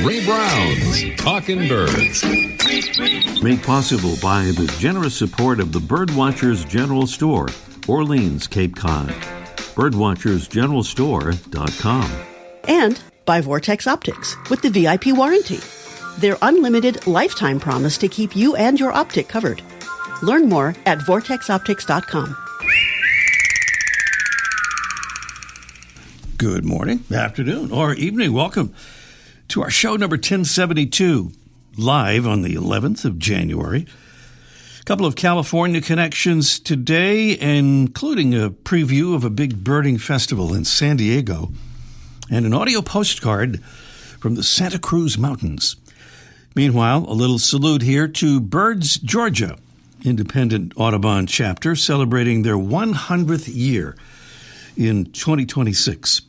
Ray Brown's Talking Birds. Made possible by the generous support of the Birdwatchers General Store, Orleans, Cape Cod. Birdwatchersgeneralstore.com. And by Vortex Optics with the VIP warranty. Their unlimited lifetime promise to keep you and your optic covered. Learn more at vortexoptics.com. Good morning, afternoon, or evening. Welcome to our show number 1072, live on the 11th of January. A couple of California connections today, including a preview of a big birding festival in San Diego and an audio postcard from the Santa Cruz Mountains. Meanwhile, a little salute here to Birds, Georgia, independent Audubon chapter, celebrating their 100th year in 2026.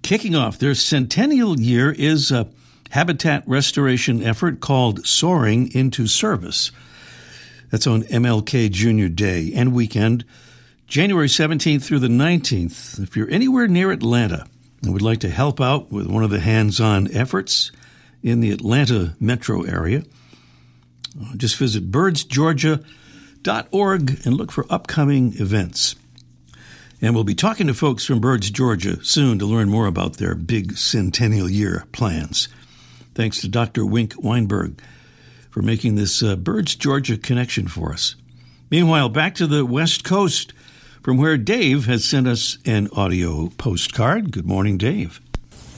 Kicking off their centennial year is a habitat restoration effort called Soaring into Service. That's on MLK Jr. Day and weekend, January 17th through the 19th. If you're anywhere near Atlanta and would like to help out with one of the hands-on efforts in the Atlanta metro area, just visit birdsgeorgia.org and look for upcoming events. And we'll be talking to folks from Birds, Georgia soon to learn more about their big centennial year plans. Thanks to Dr. Wink Weinberg for making this Birds, Georgia connection for us. Meanwhile, back to the West Coast, from where Dave has sent us an audio postcard. Good morning, Dave.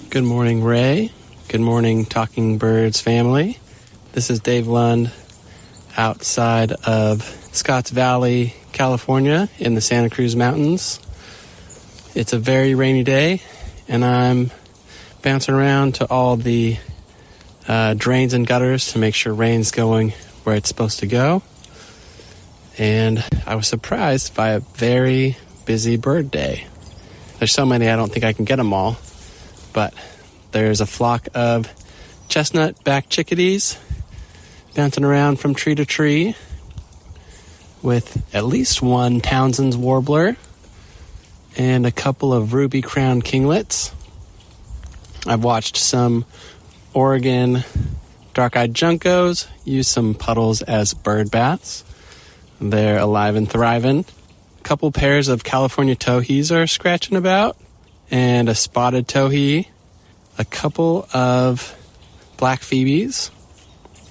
Good morning, Ray. Good morning, Talking Birds family. This is Dave Lund outside of Scotts Valley, California in the Santa Cruz Mountains. It's a very rainy day, and I'm bouncing around to all the drains and gutters to make sure rain's going where it's supposed to go. And I was surprised by a very busy bird day. There's so many I don't think I can get them all, but there's a flock of chestnut-backed chickadees bouncing around from tree to tree with at least one Townsend's warbler and a couple of ruby-crowned kinglets. I've watched some Oregon dark-eyed juncos use some puddles as bird baths. They're alive and thriving. A couple pairs of California towhees are scratching about, and a spotted towhee, a couple of black phoebes,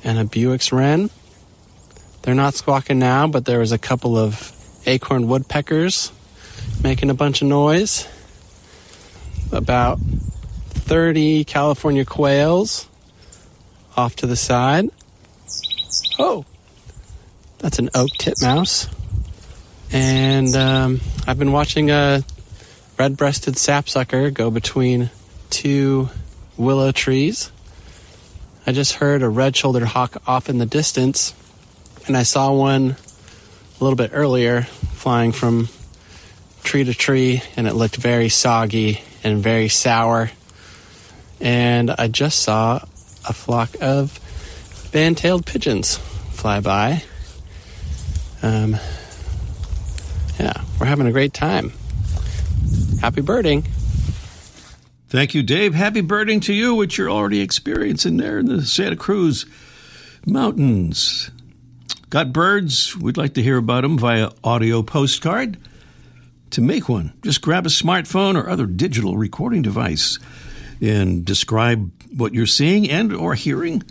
and a Buick's wren. They're not squawking now, but there was a couple of acorn woodpeckers making a bunch of noise. About 30 California quails off to the side. Oh, that's an oak titmouse. And I've been watching a red-breasted sapsucker go between two willow trees. I just heard a red-shouldered hawk off in the distance, and I saw one a little bit earlier flying from tree to tree, and it looked very soggy and very sour. And I just saw a flock of band-tailed pigeons fly by. Yeah, we're having a great time. Happy birding. Thank you, Dave. Happy birding to you, which you're already experiencing there in the Santa Cruz Mountains. Got birds? We'd like to hear about them via audio postcard. To make one, just grab a smartphone or other digital recording device and describe what you're seeing and or hearing,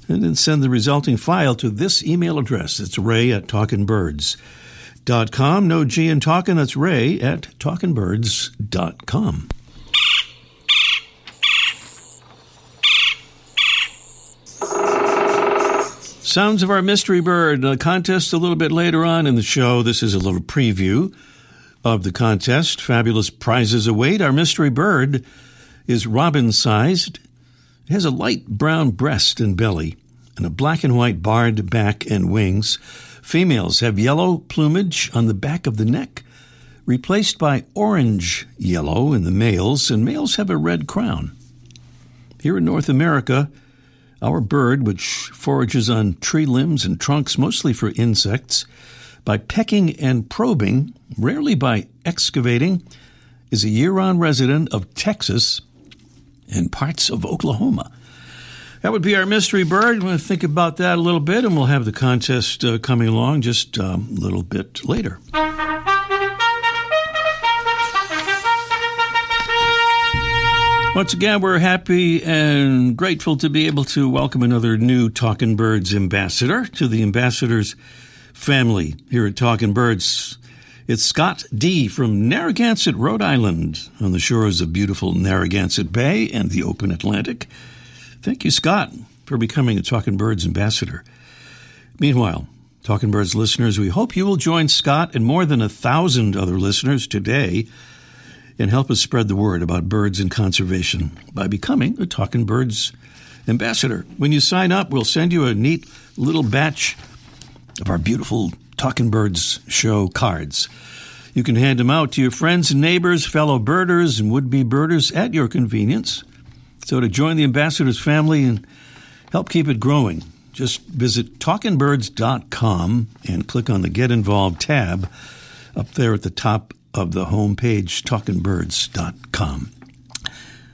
and then send the resulting file to this email address. It's ray@talkingbirds.com. No G in talking, that's ray@talkingbirds.com. Sounds of our mystery bird contest a little bit later on in the show. This is a little preview of the contest. Fabulous prizes await. Our mystery bird is robin-sized. It has a light brown breast and belly and a black and white barred back and wings. Females have yellow plumage on the back of the neck, replaced by orange yellow in the males, and males have a red crown. Here in North America, our bird, which forages on tree limbs and trunks mostly for insects, by pecking and probing, rarely by excavating, is a year-round resident of Texas and parts of Oklahoma. That would be our mystery bird. We're going to think about that a little bit, and we'll have the contest coming along just a little bit later. Once again, we're happy and grateful to be able to welcome another new Talking Birds ambassador to the ambassadors family here at Talking Birds. It's Scott D. from Narragansett, Rhode Island, on the shores of beautiful Narragansett Bay and the open Atlantic. Thank you, Scott, for becoming a Talking Birds ambassador. Meanwhile, Talking Birds listeners, we hope you will join Scott and more than 1,000 other listeners today and help us spread the word about birds and conservation by becoming a Talking Birds ambassador. When you sign up, we'll send you a neat little batch of our beautiful Talking Birds show cards. You can hand them out to your friends and neighbors, fellow birders, and would-be birders at your convenience. So to join the ambassadors family and help keep it growing, just visit talkingbirds.com and click on the Get Involved tab up there at the top of the homepage, talkingbirds.com.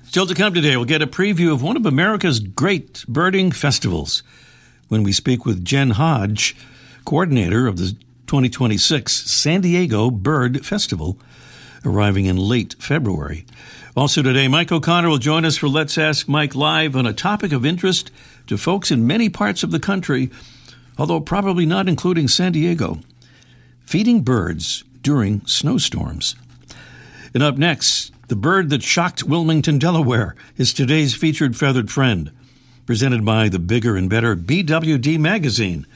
Still to come today, we'll get a preview of one of America's great birding festivals when we speak with Jen Hodge, coordinator of the 2026 San Diego Bird Festival, arriving in late February. Also today, Mike O'Connor will join us for Let's Ask Mike Live on a topic of interest to folks in many parts of the country, although probably not including San Diego: feeding birds during snowstorms. And up next, the bird that shocked Wilmington, Delaware, is today's featured feathered friend, presented by the bigger and better BWD magazine,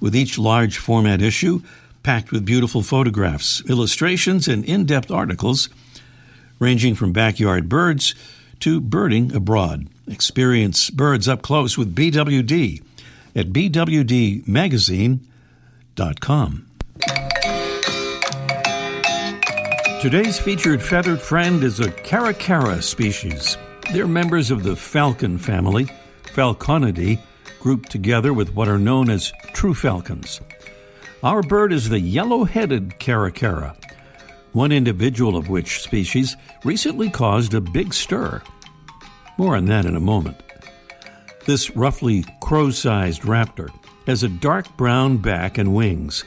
with each large format issue packed with beautiful photographs, illustrations, and in-depth articles ranging from backyard birds to birding abroad. Experience birds up close with BWD at bwdmagazine.com. Today's featured feathered friend is a caracara species. They're members of the falcon family, Falconidae, grouped together with what are known as true falcons. Our bird is the yellow-headed caracara, one individual of which species recently caused a big stir. More on that in a moment. This roughly crow-sized raptor has a dark brown back and wings.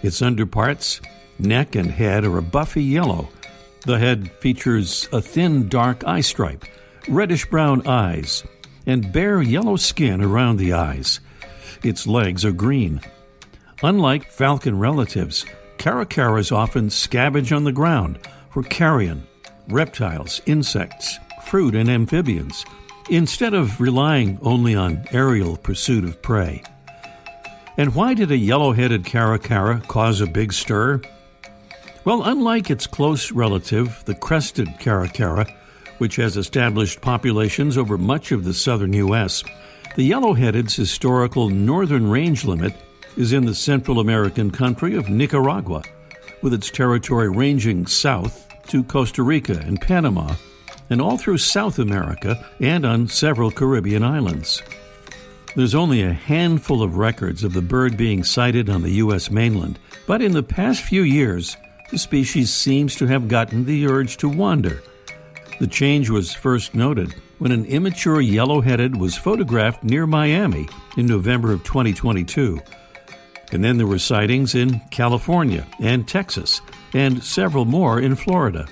Its underparts, neck and head, are a buffy yellow. The head features a thin dark eye stripe, reddish-brown eyes, and bare yellow skin around the eyes. Its legs are green. Unlike falcon relatives, caracaras often scavenge on the ground for carrion, reptiles, insects, fruit, and amphibians, instead of relying only on aerial pursuit of prey. And why did a yellow-headed caracara cause a big stir? Well, unlike its close relative, the crested caracara, which has established populations over much of the southern U.S., the yellow-headed's historical northern range limit is in the Central American country of Nicaragua, with its territory ranging south to Costa Rica and Panama, and all through South America and on several Caribbean islands. There's only a handful of records of the bird being sighted on the U.S. mainland, but in the past few years, the species seems to have gotten the urge to wander. The change was first noted when an immature yellow-headed was photographed near Miami in November of 2022. And then there were sightings in California and Texas, and several more in Florida.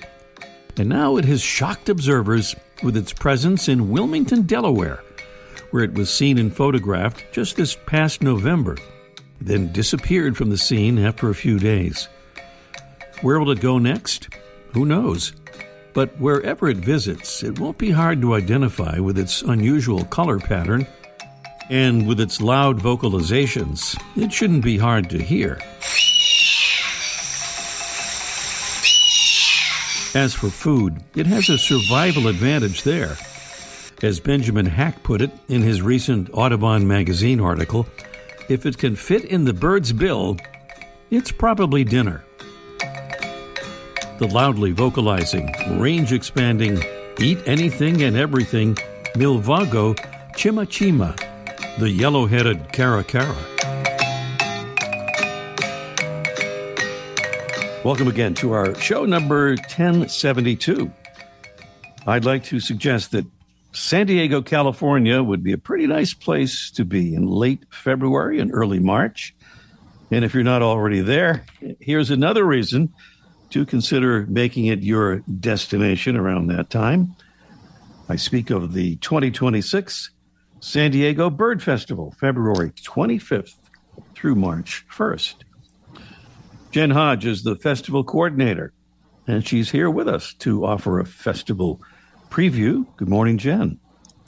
And now it has shocked observers with its presence in Wilmington, Delaware, where it was seen and photographed just this past November, then disappeared from the scene after a few days. Where will it go next? Who knows? But wherever it visits, it won't be hard to identify with its unusual color pattern, and with its loud vocalizations, it shouldn't be hard to hear. As for food, it has a survival advantage there. As Benjamin Hack put it in his recent Audubon magazine article, if it can fit in the bird's bill, it's probably dinner. The loudly vocalizing, range-expanding, eat anything and everything Milvago chimachima, the yellow-headed caracara. Welcome again to our show number 1072. I'd like to suggest that San Diego, California would be a pretty nice place to be in late February and early March. And if you're not already there, here's another reason to consider making it your destination around that time. I speak of the 2026 San Diego Bird Festival, February 25th through March 1st. Jen Hodge is the festival coordinator, and she's here with us to offer a festival preview. Good morning, Jen.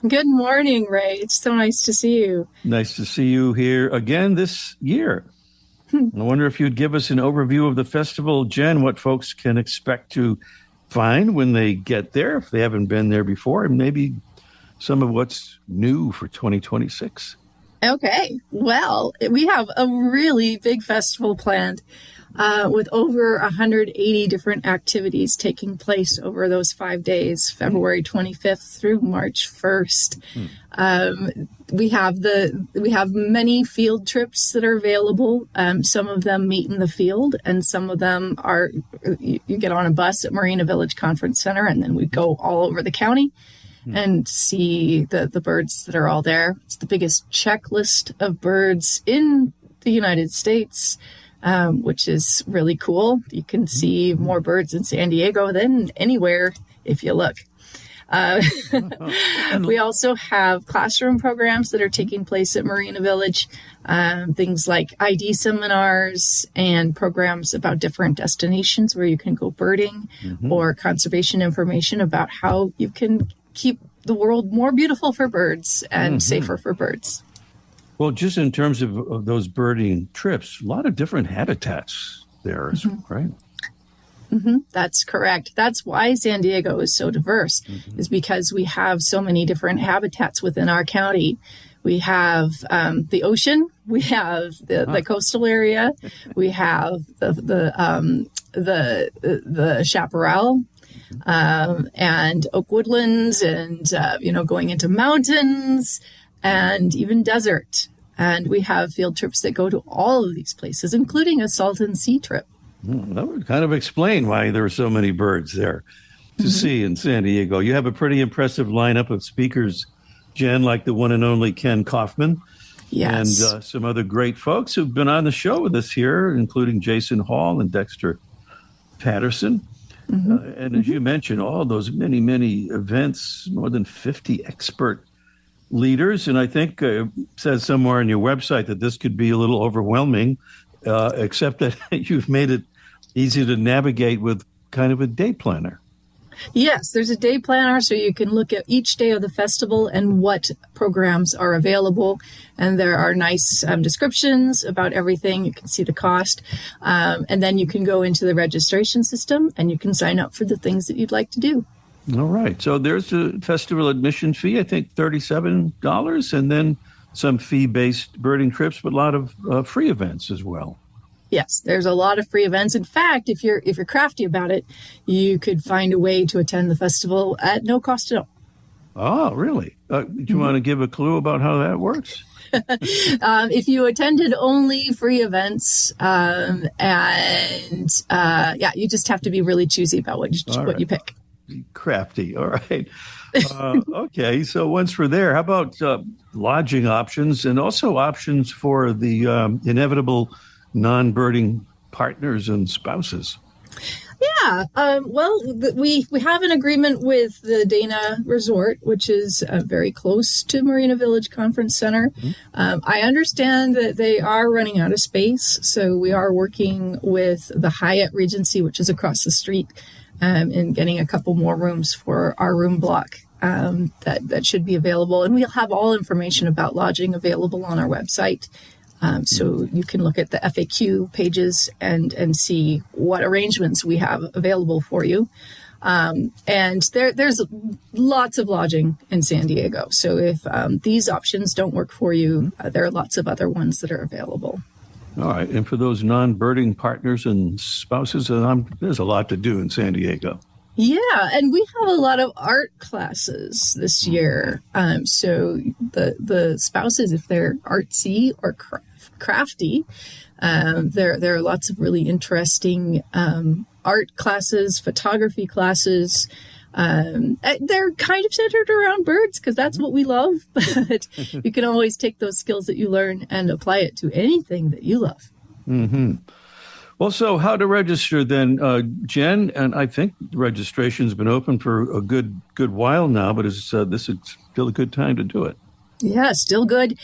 Good morning, Ray. It's so nice to see you. Nice to see you here again this year. I wonder if you'd give us an overview of the festival, Jen, what folks can expect to find when they get there, if they haven't been there before, and maybe some of what's new for 2026. Okay. Well, we have a really big festival planned with over 180 different activities taking place over those 5 days, February 25th through March 1st. We have many field trips that are available. Some of them meet in the field, and some of them are you get on a bus at Marina Village Conference Center, and then we go all over the county and see the birds that are all there. It's the biggest checklist of birds in the United States, which is really cool. You can see more birds in San Diego than anywhere if you look. We also have classroom programs that are taking place at Marina Village, things like ID seminars and programs about different destinations where you can go birding or conservation information about how you can keep the world more beautiful for birds and safer for birds. Well, just in terms of those birding trips, a lot of different habitats there, right? That's correct. That's why San Diego is so diverse, is because we have so many different habitats within our county. We have the ocean, we have the coastal area, we have the chaparral, and oak woodlands, and going into mountains and even desert. And we have field trips that go to all of these places, including a Salton Sea trip. That would kind of explain why there are so many birds there to see in San Diego. You have a pretty impressive lineup of speakers, Jen, like the one and only Ken Kaufman. Yes. And some other great folks who've been on the show with us here, including Jason Hall and Dexter Patterson. And as you mentioned, all those many, many events, more than 50 expert leaders. And I think it says somewhere on your website that this could be a little overwhelming, except that you've made it easy to navigate with kind of a day planner. Yes, there's a day planner, so you can look at each day of the festival and what programs are available. And there are nice descriptions about everything. You can see the cost. And then you can go into the registration system and you can sign up for the things that you'd like to do. All right. So there's a festival admission fee, I think $37, and then some fee-based birding trips, but a lot of free events as well. Yes, there's a lot of free events. In fact, if you're crafty about it, you could find a way to attend the festival at no cost at all. Oh, really? Do you want to give a clue about how that works? If you attended only free events, you just have to be really choosy about what you pick. Crafty. All right. Okay. So once we're there, how about lodging options and also options for the inevitable non-birding partners and spouses? Yeah. We have an agreement with the Dana Resort, which is very close to Marina Village Conference Center. I understand that they are running out of space, so we are working with the Hyatt Regency, which is across the street, and getting a couple more rooms for our room block that should be available. And we'll have all information about lodging available on our website. So you can look at the FAQ pages and see what arrangements we have available for you. And there's lots of lodging in San Diego. So if these options don't work for you, there are lots of other ones that are available. All right. And for those non-birding partners and spouses, there's a lot to do in San Diego. Yeah, and we have a lot of art classes this year. So the spouses, if they're artsy or crafty, there are lots of really interesting art classes, photography classes, They're kind of centered around birds because that's what we love, but you can always take those skills that you learn and apply it to anything that you love. Mm-hmm. Well, so how to register then, Jen? And I think the registration's been open for a good while now, but this is still a good time to do it. Yeah, still good.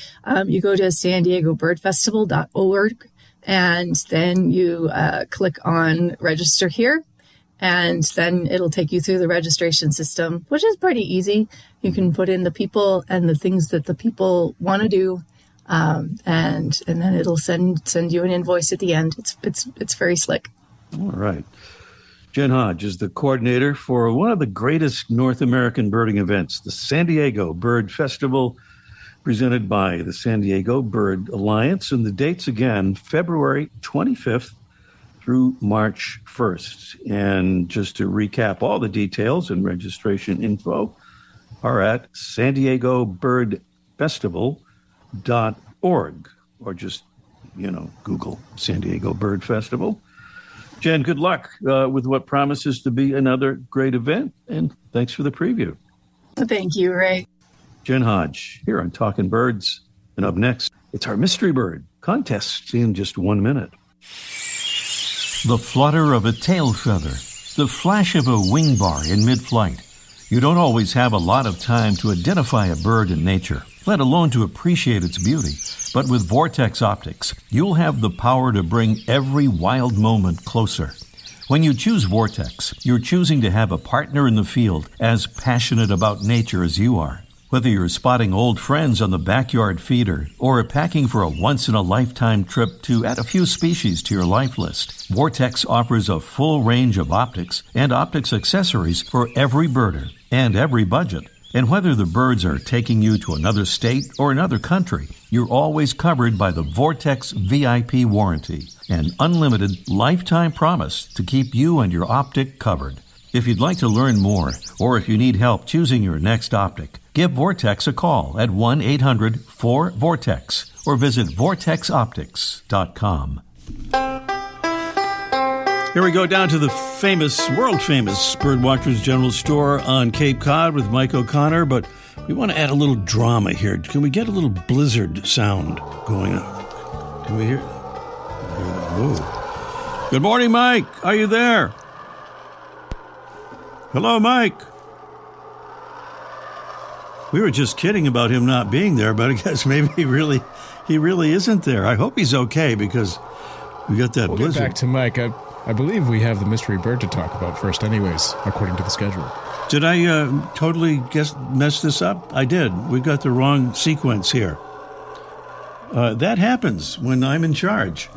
You go to San Diego Bird Festival.org, and then you click on register here, and then it'll take you through the registration system, which is pretty easy. You can put in the people and the things that the people want to do, and then it'll send you an invoice at the end. It's very slick. All right. Jen Hodge is the coordinator for one of the greatest North American birding events, the San Diego Bird Festival, presented by the San Diego Bird Alliance. And the dates again, February 25th through March 1st. And just to recap, all the details and registration info are at San Diego Bird Festival.org, or just, Google San Diego Bird Festival. Jen, good luck with what promises to be another great event, and thanks for the preview. Thank you, Ray. Jen Hodge here on Talking Birds. And up next, it's our Mystery Bird contest in just 1 minute. The flutter of a tail feather, the flash of a wing bar in mid-flight. You don't always have a lot of time to identify a bird in nature, let alone to appreciate its beauty. But with Vortex Optics, you'll have the power to bring every wild moment closer. When you choose Vortex, you're choosing to have a partner in the field as passionate about nature as you are. Whether you're spotting old friends on the backyard feeder or packing for a once-in-a-lifetime trip to add a few species to your life list, Vortex offers a full range of optics and optics accessories for every birder and every budget. And whether the birds are taking you to another state or another country, you're always covered by the Vortex VIP warranty, an unlimited lifetime promise to keep you and your optic covered. If you'd like to learn more, or if you need help choosing your next optic, give Vortex a call at 1-800-4VORTEX or visit vortexoptics.com. Here we go down to the world-famous Birdwatchers General Store on Cape Cod with Mike O'Connor, but we want to add a little drama here. Can we get a little blizzard sound going on? Can we hear? Oh. Good morning, Mike. Are you there? Hello, Mike. We were just kidding about him not being there, but I guess maybe he really isn't there. I hope he's okay because we got that blizzard. Get back to Mike. I believe we have the mystery bird to talk about first anyways, according to the schedule. Did I totally mess this up? I did. We got the wrong sequence here. That happens when I'm in charge.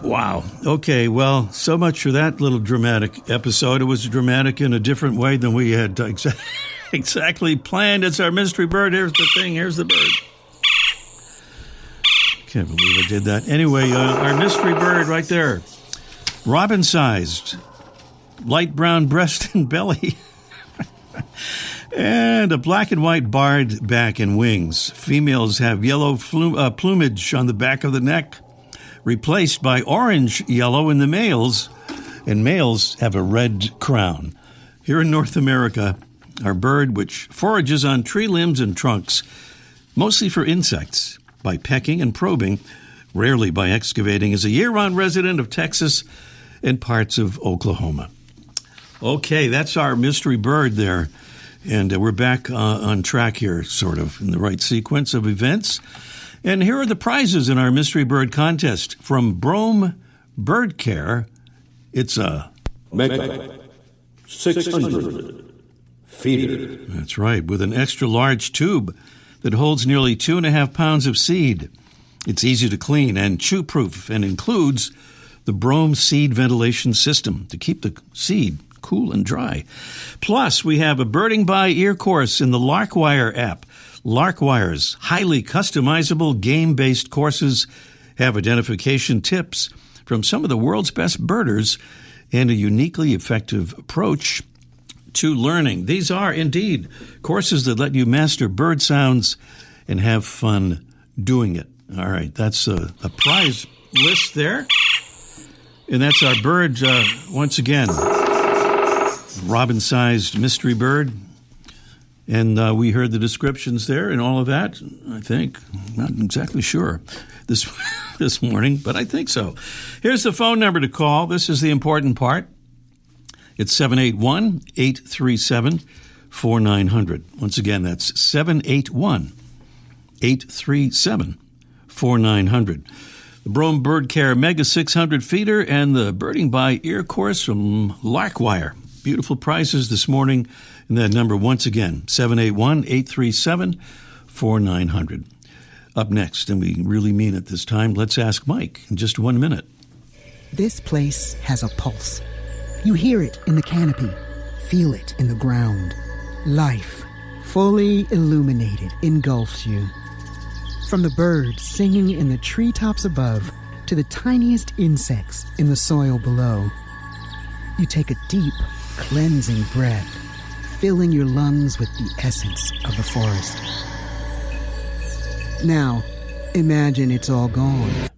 Wow. Okay, well, so much for that little dramatic episode. It was dramatic in a different way than we had exactly planned. It's our mystery bird. Here's the thing. Here's the bird. Can't believe I did that. Anyway, our mystery bird right there. Robin-sized, light brown breast and belly, and a black and white barred back and wings. Females have yellow plumage on the back of the neck, replaced by orange yellow in the males, and males have a red crown. Here in North America, our bird, which forages on tree limbs and trunks, mostly for insects, by pecking and probing, rarely by excavating, is a year-round resident of Texas and parts of Oklahoma. Okay, that's our mystery bird there. And we're back on track here, sort of, in the right sequence of events. And here are the prizes in our mystery bird contest. From Brome Bird Care, it's a Mega 600 feeder. That's right, with an extra large tube that holds nearly 2.5 pounds of seed. It's easy to clean and chew-proof and includes the Brome seed ventilation system to keep the seed cool and dry. Plus, we have a birding by ear course in the Larkwire app. Larkwire's highly customizable game-based courses have identification tips from some of the world's best birders and a uniquely effective approach to learning. These are indeed courses that let you master bird sounds and have fun doing it. All right, that's a prize list there. And that's our bird, once again, robin-sized mystery bird. And we heard the descriptions there and all of that, I think. Not exactly sure this morning, but I think so. Here's the phone number to call. This is the important part. It's 781-837-4900. Once again, that's 781-837-4900. The Brome Bird Care Mega 600 feeder and the Birding by Ear course from Larkwire. Beautiful prices this morning. And that number, once again, 781-837-4900. Up next, and we really mean it this time, let's ask Mike in just 1 minute. This place has a pulse. You hear it in the canopy, feel it in the ground. Life, fully illuminated, engulfs you. From the birds singing in the treetops above to the tiniest insects in the soil below. You take a deep, cleansing breath, filling your lungs with the essence of the forest. Now, imagine it's all gone.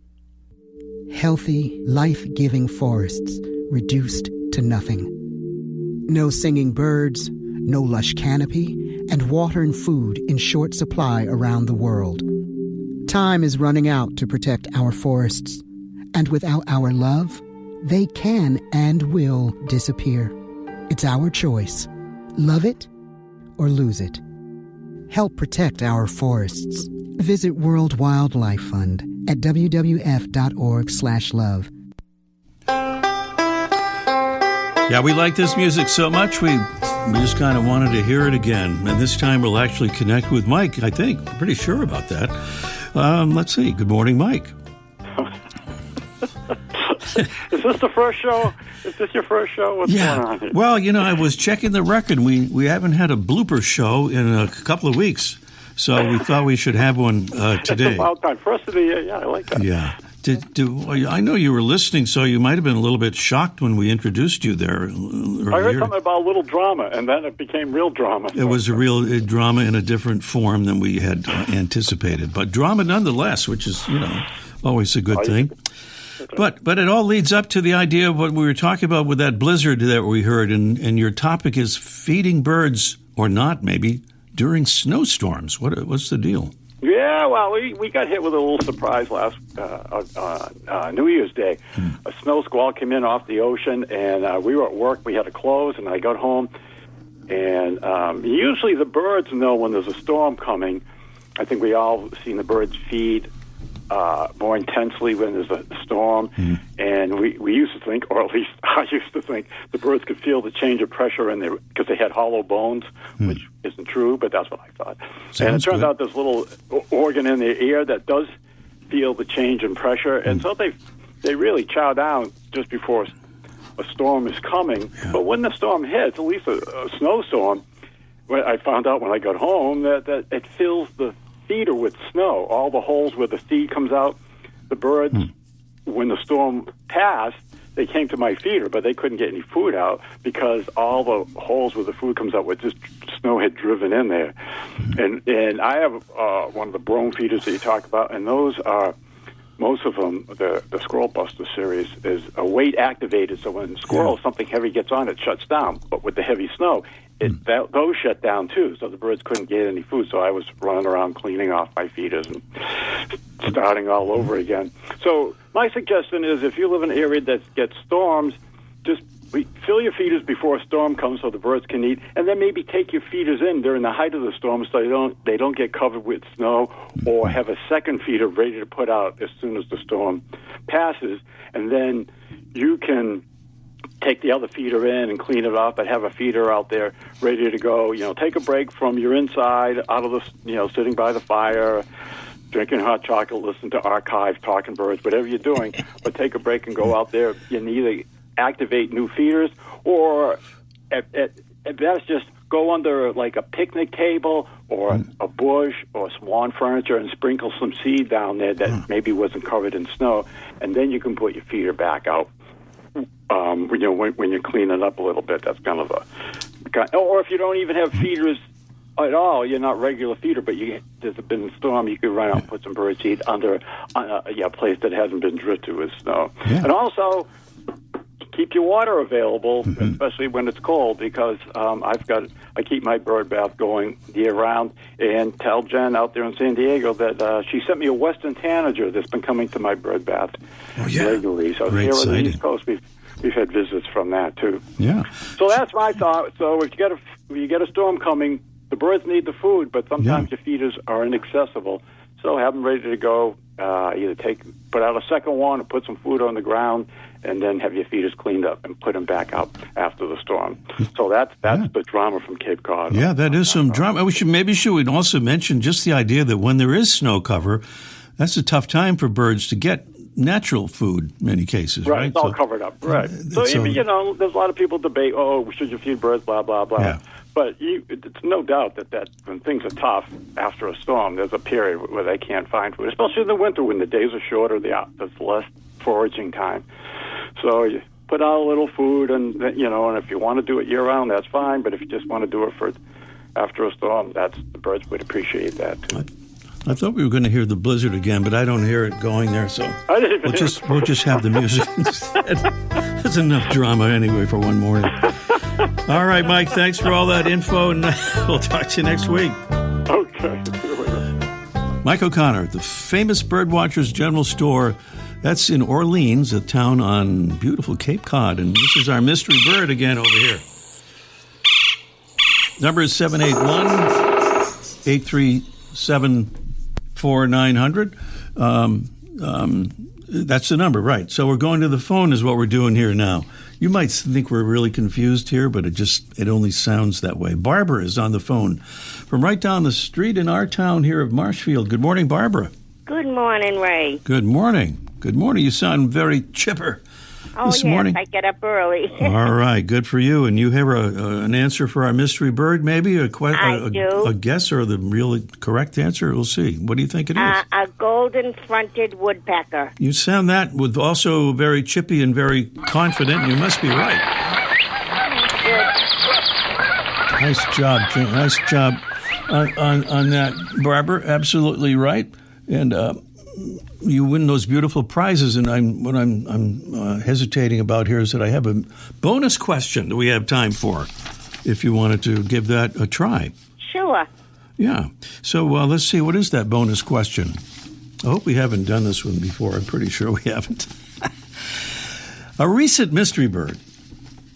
Healthy, life-giving forests reduced to nothing. No singing birds, no lush canopy, and water and food in short supply around the world. Time is running out to protect our forests, and without our love, they can and will disappear. It's our choice. Love it or lose it. Help protect our forests. Visit World Wildlife Fund at wwf.org/love. Yeah, we like this music so much, we just kind of wanted to hear it again. And this time we'll actually connect with Mike, I think. I'm pretty sure about that. Let's see. Good morning, Mike. Is this the first show? Is this your first show? What's going on here? Well, I was checking the record. We haven't had a blooper show in a couple of weeks, so we thought we should have one today. It's about time. First of the year. Yeah, I like that. Yeah. I know you were listening, so you might have been a little bit shocked when we introduced you there. I heard something about a little drama, and then it became real drama. It was a real drama in a different form than we had anticipated, but drama nonetheless, which is, always a good thing. But it all leads up to the idea of what we were talking about with that blizzard that we heard, and your topic is feeding birds, or not maybe, during snowstorms. What's the deal? Yeah, well, we got hit with a little surprise last New Year's Day. A snow squall came in off the ocean, and we were at work. We had to close, and I got home. And usually the birds know when there's a storm coming. I think we all seen the birds feed more intensely when there's a storm. And we used to think, or at least I used to think, the birds could feel the change of pressure in there because they had hollow bones, which isn't true, but that's what I thought. And it turns out there's a little organ in their ear that does feel the change in pressure. And so they really chow down just before a storm is coming. Yeah. But when the storm hits, at least a snowstorm, I found out when I got home that it fills the feeder with snow. All the holes where the feed comes out, the birds, when the storm passed, they came to my feeder, but they couldn't get any food out because all the holes where the food comes out with just snow had driven in there. And I have one of the Brome feeders that you talk about, and those are, most of them, the Squirrel Buster series, is a weight activated, so when something heavy gets on, it shuts down. But with the heavy snow, those shut down too, so the birds couldn't get any food. So I was running around cleaning off my feeders and starting all over again. So my suggestion is, if you live in an area that gets storms, just fill your feeders before a storm comes so the birds can eat, and then maybe take your feeders in during the height of the storm so they don't get covered with snow, or have a second feeder ready to put out as soon as the storm passes, and then you can take the other feeder in and clean it up, and have a feeder out there ready to go. Take a break from your inside, out of the, sitting by the fire, drinking hot chocolate, listen to archive, talking birds, whatever you're doing, but take a break and go out there. You can either activate new feeders, or at best just go under like a picnic table or a bush or some lawn furniture and sprinkle some seed down there that maybe wasn't covered in snow, and then you can put your feeder back out. When you clean it up a little bit, that's kind of or if you don't even have feeders at all, you're not regular feeder, but there's been a storm, you could run out and put some bird seed under a place that hasn't been drifted with snow. Yeah. And also, keep your water available, especially when it's cold, because I keep my bird bath going year round. And tell Jen out there in San Diego that she sent me a Western tanager that's been coming to my bird bath regularly. So Very here on the excited. East Coast, we've had visits from that too. Yeah. So that's my thought. So if you get a storm coming, the birds need the food, but sometimes your feeders are inaccessible. So have them ready to go. Either put out a second one or put some food on the ground, and then have your feeders cleaned up and put them back out after the storm. So that's the drama from Cape Cod. Yeah, that is some drama. Maybe we should also mention just the idea that when there is snow cover, that's a tough time for birds to get natural food in many cases, right? It's all covered up, right. So, there's a lot of people debate, should you feed birds, blah, blah, blah. Yeah. But it's no doubt that when things are tough after a storm, there's a period where they can't find food, especially in the winter when the days are shorter, there's less foraging time. So you put out a little food, and if you want to do it year-round, that's fine. But if you just want to do it for after a storm, the birds would appreciate that, too. I thought we were going to hear the blizzard again, but I don't hear it going there, so we'll just have the music instead. That's enough drama anyway for one morning. All right, Mike, thanks for all that info, and we'll talk to you next week. Okay. Mike O'Connor, the famous Birdwatchers General Store. That's in Orleans, a town on beautiful Cape Cod, and this is our mystery bird again over here. Number is 781-837-4900. That's the number, right. So we're going to the phone is what we're doing here now. You might think we're really confused here, but it only sounds that way. Barbara is on the phone from right down the street in our town here of Marshfield. Good morning, Barbara. Good morning, Ray. Good morning. Good morning. You sound very chipper this morning. I get up early. All right, good for you. And you have an answer for our mystery bird, maybe? I do. A guess or the real correct answer? We'll see. What do you think it is? A golden-fronted woodpecker. You sound that with also very chippy and very confident. You must be right. Nice job, Jim. Nice job on that, Barbara. Absolutely right. And you win those beautiful prizes. And what I'm hesitating about here is that I have a bonus question that we have time for, if you wanted to give that a try. Sure. Yeah. So let's see. What is that bonus question? I hope we haven't done this one before. I'm pretty sure we haven't. A recent mystery bird,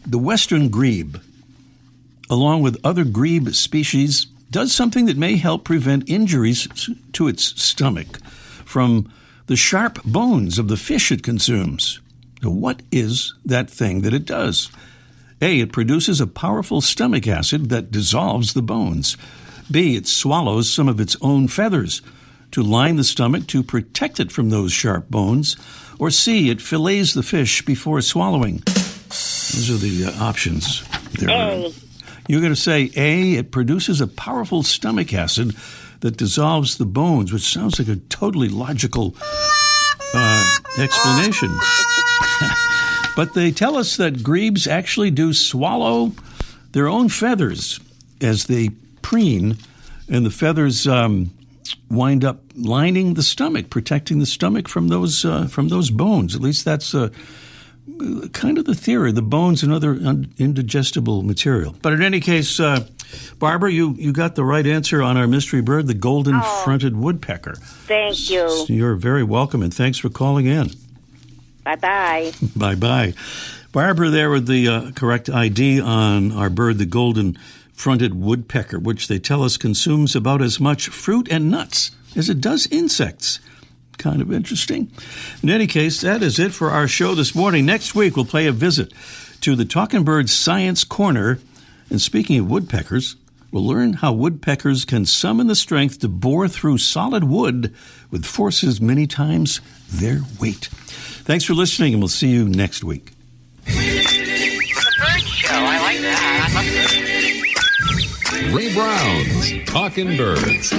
the western grebe, along with other grebe species, does something that may help prevent injuries to its stomach from the sharp bones of the fish it consumes. Now, what is that thing that it does? A, it produces a powerful stomach acid that dissolves the bones. B, it swallows some of its own feathers to line the stomach to protect it from those sharp bones. Or C, it fillets the fish before swallowing. Those are the options. A. You're going to say A, it produces a powerful stomach acid that dissolves the bones, which sounds like a totally logical explanation. But they tell us that grebes actually do swallow their own feathers as they preen, and the feathers wind up lining the stomach, protecting the stomach from those bones. At least that's kind of the theory, the bones and other indigestible material. But in any case, Barbara, you got the right answer on our mystery bird, the golden-fronted woodpecker. Thank you. So you're very welcome, and thanks for calling in. Bye-bye. Bye-bye. Barbara there with the correct ID on our bird, the golden-fronted woodpecker, which they tell us consumes about as much fruit and nuts as it does insects. Kind of interesting. In any case, that is it for our show this morning. Next week, we'll pay a visit to the Talking Birds Science Corner. And speaking of woodpeckers, we'll learn how woodpeckers can summon the strength to bore through solid wood with forces many times their weight. Thanks for listening, and we'll see you next week. The bird show. I like that. I love it. Ray Brown's Talking Birds.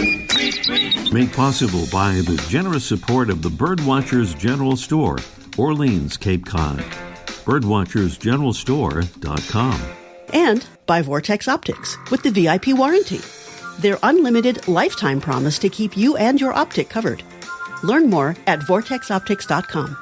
Made possible by the generous support of the Birdwatchers General Store, Orleans, Cape Cod. Birdwatchersgeneralstore.com. And by Vortex Optics with the VIP warranty. Their unlimited lifetime promise to keep you and your optic covered. Learn more at vortexoptics.com.